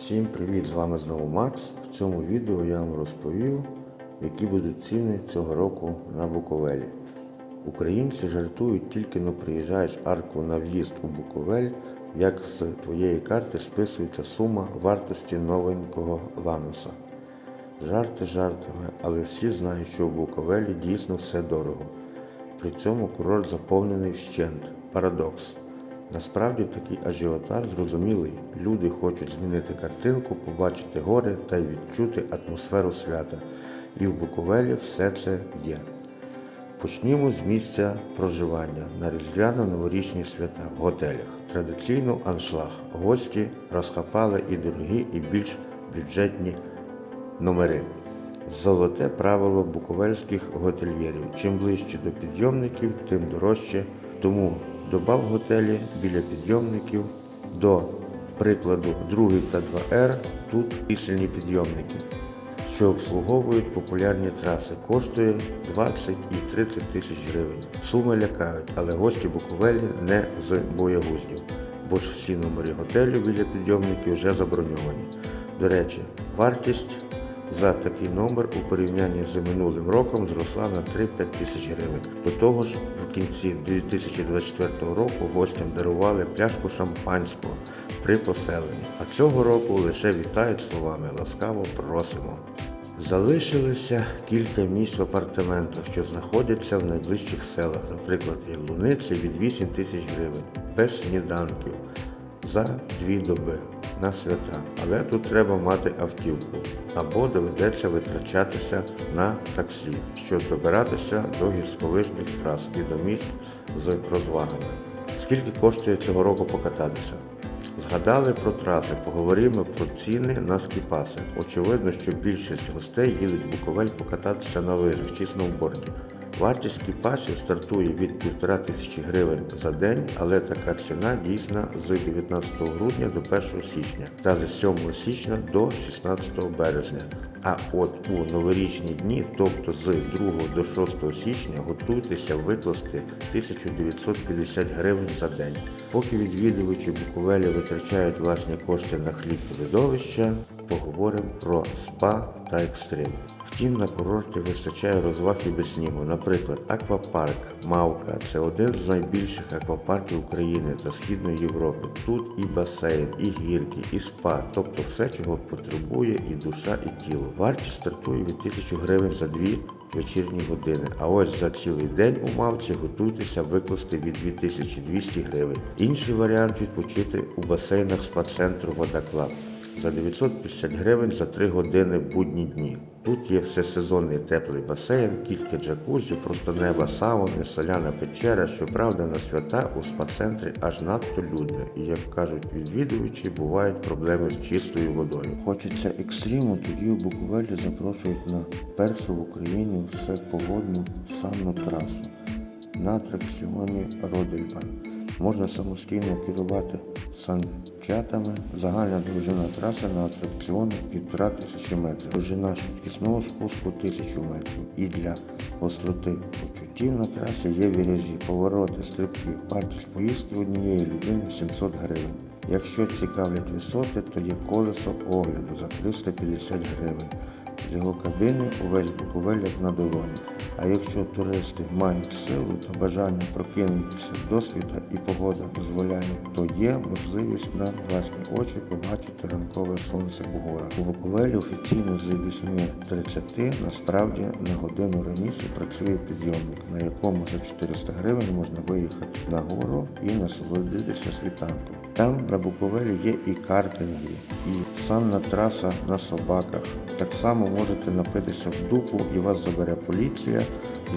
Всім привіт! З вами знову Макс. В цьому відео я вам розповів, які будуть ціни цього року на Буковелі. Українці жартують, тільки но приїжджаєш арку на в'їзд у Буковель, як з твоєї карти списується сума вартості новенького Лануса. Жарти жартами, але всі знають, що в Буковелі дійсно все дорого. При цьому курорт заповнений вщент. Парадокс. Насправді такий ажіотаж зрозумілий. Люди хочуть змінити картинку, побачити гори та й відчути атмосферу свята. І в Буковелі все це є. Почнімо з місця проживання на різдвяно-новорічні свята в готелях. Традиційно аншлаг. Гості розхапали і дорогі, і більш бюджетні номери. Золоте правило буковельських готельєрів. Чим ближче до підйомників, тим дорожче. Тому доба в готелі біля підйомників, до прикладу 2 та 2Р, тут пісельні підйомники, що обслуговують популярні траси, коштує 20 і 30 тисяч гривень. Суми лякають, але гості Буковелі не з боягуздів, бо ж всі номери готелю біля підйомників вже заброньовані. До речі, вартість за такий номер у порівнянні з минулим роком зросла на 3-5 тисяч гривень. До того ж, в кінці 2024 року гостям дарували пляшку шампанського при поселенні, а цього року лише вітають словами «ласкаво просимо». Залишилися кілька місць в апартаментах, що знаходяться в найближчих селах, наприклад, в Яблуниці від 8 тисяч гривень, без сніданків, за 2 доби на свята. Але тут треба мати автівку, або доведеться витрачатися на таксі, щоб добиратися до гірськолижних трас і до місць з розвагами. Скільки коштує цього року покататися? Згадали про траси, поговоримо про ціни на скіпаси. Очевидно, що більшість гостей їдуть в Буковель покататися на лижах чи сноуборді. Вартість скіпасів стартує від 1500 гривень за день, але така ціна дійсна з 19 грудня до 1 січня та з 7 січня до 16 березня. А от у новорічні дні, тобто з 2 до 6 січня, готуйтеся викласти 1950 гривень за день. Поки відвідувачі Буковелі витрачають власні кошти на хліб та видовища, поговоримо про спа та екстрим. Втім, на курорті вистачає розваг і без снігу. Наприклад, аквапарк «Мавка» – це один з найбільших аквапарків України та Східної Європи. Тут і басейн, і гірки, і спа, тобто все, чого потребує і душа, і тіло. Вартість стартує від 1000 гривень за 2 вечірні години, а ось за цілий день у «Мавці» готуйтеся викласти від 2200 гривень. Інший варіант – відпочити у басейнах спа-центру «Вода Клаб» за 950 гривень за 3 години в будні дні. Тут є всесезонний теплий басейн, кілька джакузі, просто неба сауни, соляна печера. Щоправда, на свята у спа-центрі аж надто людно і, як кажуть відвідувачі, бувають проблеми з чистою водою. Хочеться екстриму, тоді у Буковелі запрошують на першу в Україні всепогодну санну трасу на атракціоні Родельбан. Можна самостійно керувати санчатами. Загальна довжина траси на атракціоні 1500 метрів. Довжина швидкісного спуску 1000 метрів. І для гостроти почуттів на трасі є віражі, повороти, стрибки. Вартість поїздки однієї людини 700 гривень. Якщо цікавлять висоти, то є колесо огляду за 350 гривень. З його кабини увесь Буковель як на долоні. А якщо туристи мають силу та бажання прокинутися до світа і погода дозволяє, то є можливість на власні очі побачити ранкове сонце в горах. У Буковелі офіційно з 8:30 насправді на годину раніше працює підйомник, на якому за 400 гривень можна виїхати на гору і насолодитися світанком. Там на Буковелі є і картинги, і санна траса на собаках. Так само можете напитися в дупу і вас забере поліція,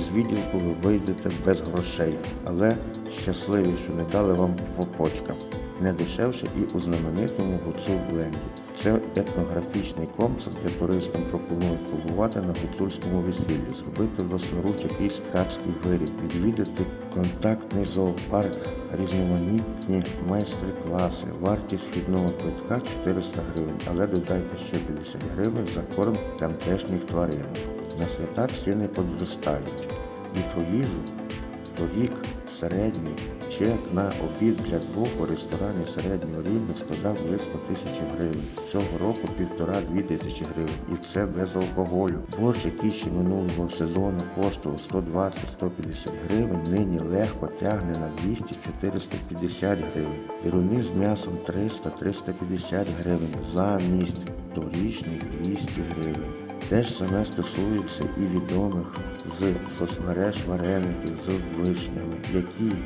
з відділку ви вийдете без грошей, але щасливі, що не дали вам по почкам. Не дешевше і у знаменитому Гуцул-ленді. Це етнографічний комплекс, де туристам пропонують побувати на гуцульському весіллі, зробити власноруч якийсь ткацький виріб, відвідати контактний зоопарк, різноманітні майстер-класи. Вартість вхідного квитка 400 гривень, але додайте ще 50 гривень за корм тамтешніх тварин. На свята ціни подростають. І про їжу торік середній чек на обід для двох у ресторані середнього рівня складав близько 1000 гривень. Цього року 1500-2000 гривень. І це без алкоголю. Борщ, який ще минулого сезону коштував 120-150 гривень, нині легко тягне на 200-450 гривень. Деруни з м'ясом 300-350 гривень замість торічних 200 гривень. Те ж саме стосується і відомих з соцмереж вареників з вишнями, які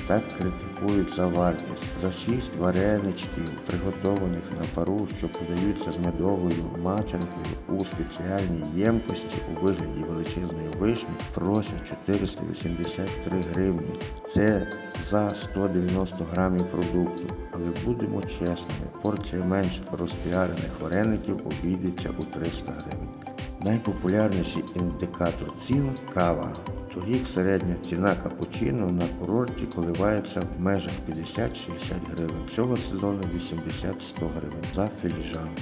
так критикують за вартість. За 6 вареничків, приготованих на пару, що подаються з медовою мачанкою у спеціальній ємкості у вигляді величезної вишні, просять 483 гривні. Це за 190 грамів продукту. Але будемо чесними, порція менш розпіарених вареників обійдеться у 300 гривень. Найпопулярніший індикатор цін – кава. Торік середня ціна капучино на курорті коливається в межах 50-60 гривень. Цього сезону 80-100 гривень за філіжанку.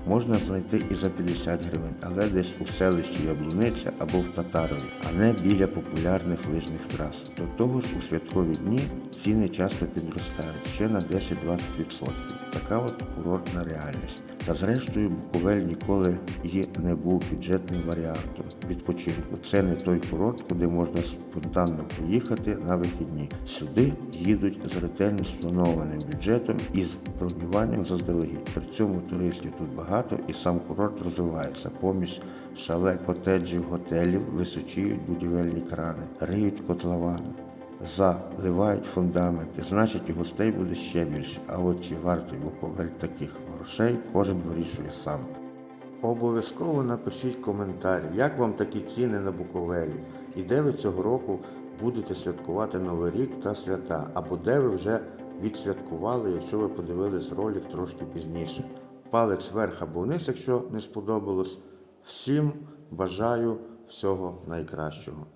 Можна знайти і за 50 гривень, але десь у селищі Яблуниця або в Татарові, а не біля популярних лижних трас. До того ж, у святкові дні ціни часто підростають ще на 10-20%. Така от курортна реальність. Та зрештою Буковель ніколи і не був бюджетним варіантом відпочинку. Це не той курорт, куди можна спонтанно поїхати на вихідні. Сюди їдуть з ретельно спланованим бюджетом і з бронюванням заздалегідь. При цьому туристів тут багато і сам курорт розвивається. Поміж шале, котеджів, готелів височіють будівельні крани, риють котловани, заливають фундаменти, значить і гостей буде ще більше. А от чи вартий Буковель таких грошей, кожен вирішує сам. Обов'язково напишіть коментар, як вам такі ціни на Буковелі, і де ви цього року будете святкувати Новий рік та свята, або де ви вже відсвяткували, якщо ви подивились ролик трошки пізніше. Палець вверх або вниз, якщо не сподобалось. Всім бажаю всього найкращого.